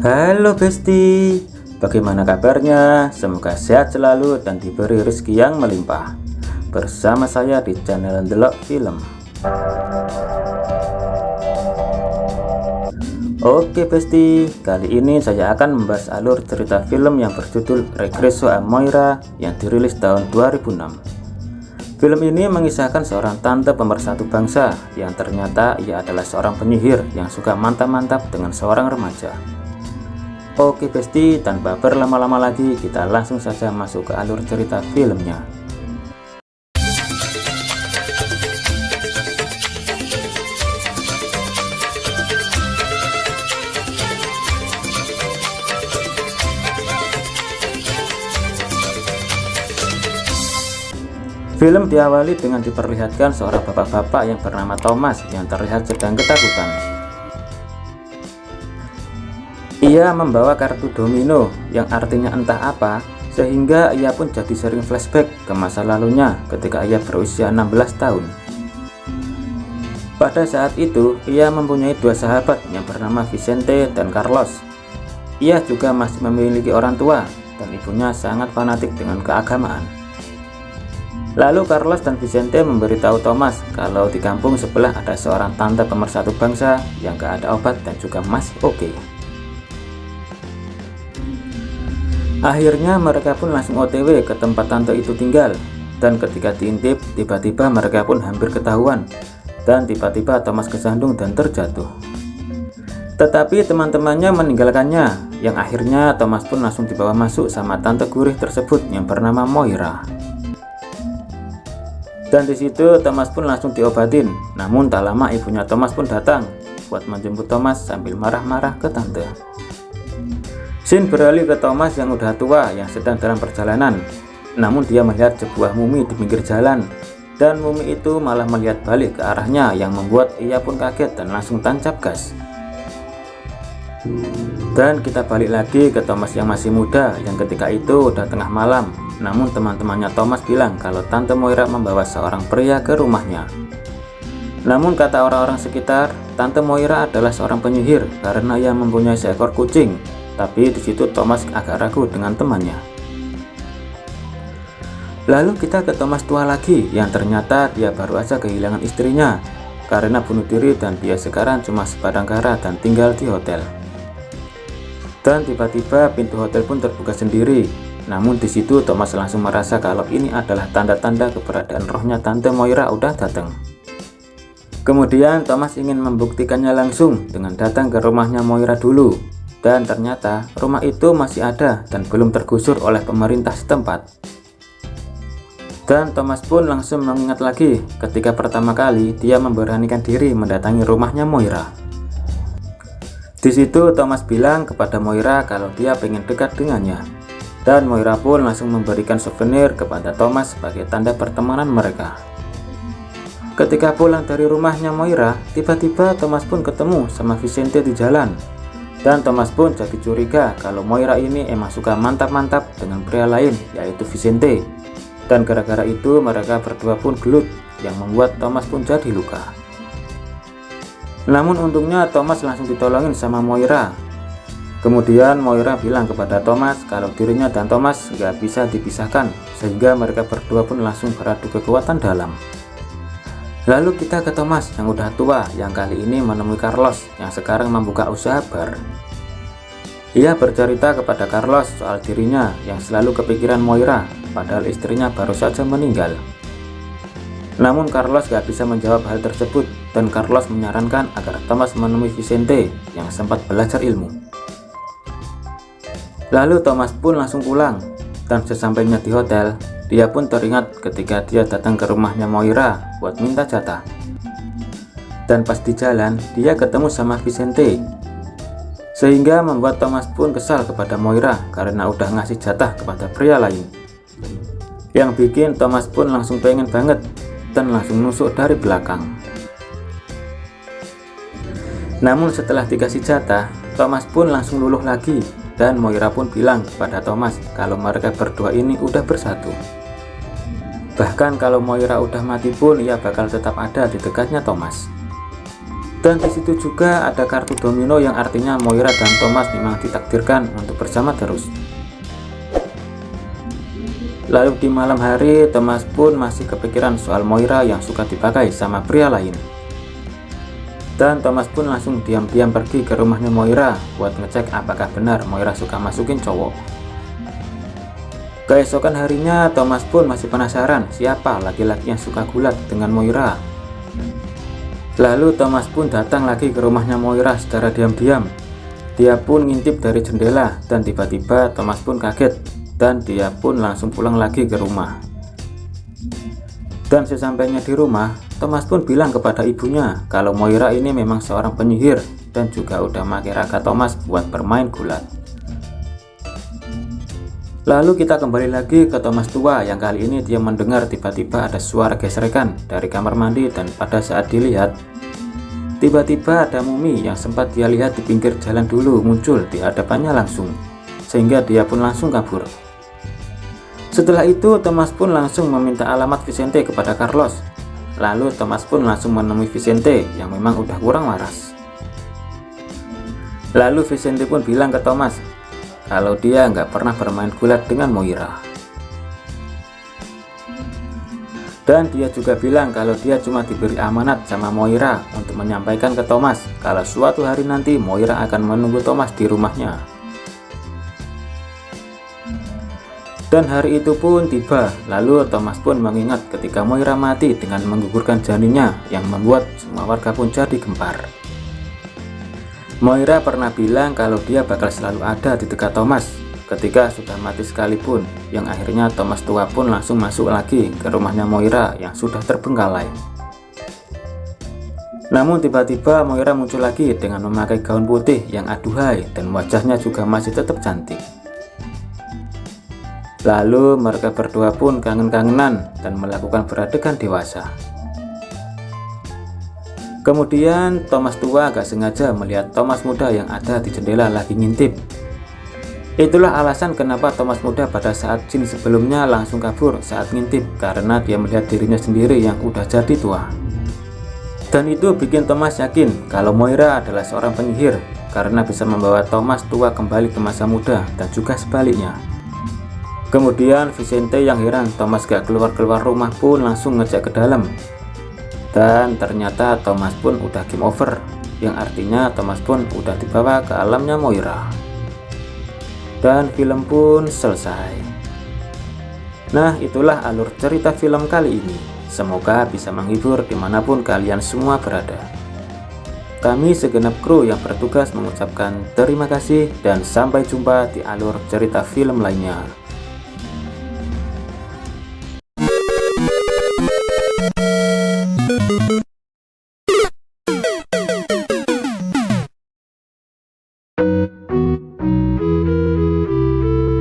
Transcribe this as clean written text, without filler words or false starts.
Halo Besti, bagaimana kabarnya? Semoga sehat selalu dan diberi rezeki yang melimpah. Bersama saya di channel Delok Film. Oke Besti, kali ini saya akan membahas alur cerita film yang berjudul Regreso a Moira yang dirilis tahun 2006. Film ini mengisahkan seorang tante pemersatu bangsa yang ternyata ia adalah seorang penyihir yang suka mantap-mantap dengan seorang remaja. Oke Besti, tanpa berlama-lama lagi kita langsung saja masuk ke alur cerita filmnya. Film diawali dengan diperlihatkan seorang bapak-bapak yang bernama Thomas yang terlihat sedang ketakutan. Ia membawa kartu domino yang artinya entah apa, sehingga ia pun jadi sering flashback ke masa lalunya ketika ia berusia 16 tahun. Pada saat itu, ia mempunyai dua sahabat yang bernama Vicente dan Carlos. Ia juga masih memiliki orang tua dan ibunya sangat fanatik dengan keagamaan. Lalu Carlos dan Vicente memberitahu Thomas kalau di kampung sebelah ada seorang tante pemersatu bangsa yang gak ada obat dan juga masih oke. Akhirnya mereka pun langsung OTW ke tempat tante itu tinggal, dan ketika diintip tiba-tiba mereka pun hampir ketahuan, dan tiba-tiba Thomas kesandung dan terjatuh. Tetapi teman-temannya meninggalkannya, yang akhirnya Thomas pun langsung dibawa masuk sama tante gurih tersebut yang bernama Moira. Dan disitu Thomas pun langsung diobatin, namun tak lama ibunya Thomas pun datang buat menjemput Thomas sambil marah-marah ke tante. Scene beralih ke Thomas yang udah tua yang sedang dalam perjalanan, namun dia melihat sebuah mumi di pinggir jalan, dan mumi itu malah melihat balik ke arahnya yang membuat ia pun kaget dan langsung tancap gas. Dan kita balik lagi ke Thomas yang masih muda yang ketika itu udah tengah malam, namun teman-temannya Thomas bilang kalau tante Moira membawa seorang pria ke rumahnya. Namun kata orang-orang sekitar, tante Moira adalah seorang penyihir karena ia mempunyai seekor kucing. Tapi di situ Thomas agak ragu dengan temannya. Lalu kita ke Thomas tua lagi yang ternyata dia baru aja kehilangan istrinya karena bunuh diri dan dia sekarang cuma sebatang kara dan tinggal di hotel. Dan tiba-tiba pintu hotel pun terbuka sendiri. Namun di situ Thomas langsung merasa kalau ini adalah tanda-tanda keberadaan rohnya tante Moira udah datang. Kemudian Thomas ingin membuktikannya langsung dengan datang ke rumahnya Moira dulu. Dan ternyata rumah itu masih ada dan belum tergusur oleh pemerintah setempat. Dan Thomas pun langsung mengingat lagi ketika pertama kali dia memberanikan diri mendatangi rumahnya Moira. Di situ Thomas bilang kepada Moira kalau dia pengen dekat dengannya. Dan Moira pun langsung memberikan souvenir kepada Thomas sebagai tanda pertemanan mereka. Ketika pulang dari rumahnya Moira, tiba-tiba Thomas pun ketemu sama Vicente di jalan. Dan Thomas pun jadi curiga kalau Moira ini emang suka mantap-mantap dengan pria lain yaitu Vicente. Dan gara-gara itu mereka berdua pun gelut yang membuat Thomas pun jadi luka. Namun untungnya Thomas langsung ditolongin sama Moira. Kemudian Moira bilang kepada Thomas kalau dirinya dan Thomas gak bisa dipisahkan, sehingga mereka berdua pun langsung beradu kekuatan dalam. Lalu kita ke Thomas yang udah tua yang kali ini menemui Carlos yang sekarang membuka usaha bar. Ia bercerita kepada Carlos soal dirinya yang selalu kepikiran Moira padahal istrinya baru saja meninggal. Namun Carlos gak bisa menjawab hal tersebut dan Carlos menyarankan agar Thomas menemui Vicente yang sempat belajar ilmu. Lalu Thomas pun langsung pulang dan sesampainya di hotel, dia pun teringat ketika dia datang ke rumahnya Moira buat minta jatah. Dan pas di jalan, dia ketemu sama Vicente. Sehingga membuat Thomas pun kesal kepada Moira karena udah ngasih jatah kepada pria lain. Yang bikin Thomas pun langsung pengen banget dan langsung nusuk dari belakang. Namun setelah dikasih jatah, Thomas pun langsung luluh lagi. Dan Moira pun bilang kepada Thomas kalau mereka berdua ini udah bersatu. Bahkan kalau Moira udah mati pun ia bakal tetap ada di dekatnya Thomas. Dan di situ juga ada kartu domino yang artinya Moira dan Thomas memang ditakdirkan untuk bersama terus. Lalu di malam hari, Thomas pun masih kepikiran soal Moira yang suka dipakai sama pria lain. Dan Thomas pun langsung diam-diam pergi ke rumahnya Moira buat ngecek apakah benar Moira suka masukin cowok. Keesokan harinya, Thomas pun masih penasaran siapa laki-laki yang suka gulat dengan Moira. Lalu Thomas pun datang lagi ke rumahnya Moira secara diam-diam. Dia pun ngintip dari jendela dan tiba-tiba Thomas pun kaget dan dia pun langsung pulang lagi ke rumah. Dan sesampainya di rumah, Thomas pun bilang kepada ibunya kalau Moira ini memang seorang penyihir dan juga udah pakai raga Thomas buat bermain gulat. Lalu kita kembali lagi ke Thomas tua yang kali ini dia mendengar tiba-tiba ada suara gesekan dari kamar mandi, dan pada saat dilihat, tiba-tiba ada mumi yang sempat dia lihat di pinggir jalan dulu muncul di hadapannya langsung, sehingga dia pun langsung kabur. Setelah itu Thomas pun langsung meminta alamat Vicente kepada Carlos. Lalu Thomas pun langsung menemui Vicente yang memang udah kurang waras. Lalu Vicente pun bilang ke Thomas kalau dia nggak pernah bermain gulat dengan Moira. Dan dia juga bilang kalau dia cuma diberi amanat sama Moira untuk menyampaikan ke Thomas kalau suatu hari nanti Moira akan menunggu Thomas di rumahnya. Dan hari itu pun tiba, lalu Thomas pun mengingat ketika Moira mati dengan menggugurkan janinnya yang membuat semua warga pun jadi gempar. Moira pernah bilang kalau dia bakal selalu ada di dekat Thomas ketika sudah mati sekalipun, yang akhirnya Thomas tua pun langsung masuk lagi ke rumahnya Moira yang sudah terbengkalai. Namun tiba-tiba Moira muncul lagi dengan memakai gaun putih yang aduhai dan wajahnya juga masih tetap cantik. Lalu mereka berdua pun kangen-kangenan dan melakukan beradegan dewasa. Kemudian Thomas tua agak sengaja melihat Thomas muda yang ada di jendela lagi ngintip. Itulah alasan kenapa Thomas muda pada saat jin sebelumnya langsung kabur saat ngintip, karena dia melihat dirinya sendiri yang udah jadi tua. Dan itu bikin Thomas yakin kalau Moira adalah seorang penyihir karena bisa membawa Thomas tua kembali ke masa muda dan juga sebaliknya. Kemudian Vicente yang heran Thomas gak keluar-keluar rumah pun langsung ngecek ke dalam. Dan ternyata Thomas pun udah game over, yang artinya Thomas pun udah dibawa ke alamnya Moira. Dan film pun selesai. Nah, itulah alur cerita film kali ini. Semoga bisa menghibur dimanapun kalian semua berada. Kami segenap kru yang bertugas mengucapkan terima kasih dan sampai jumpa di alur cerita film lainnya.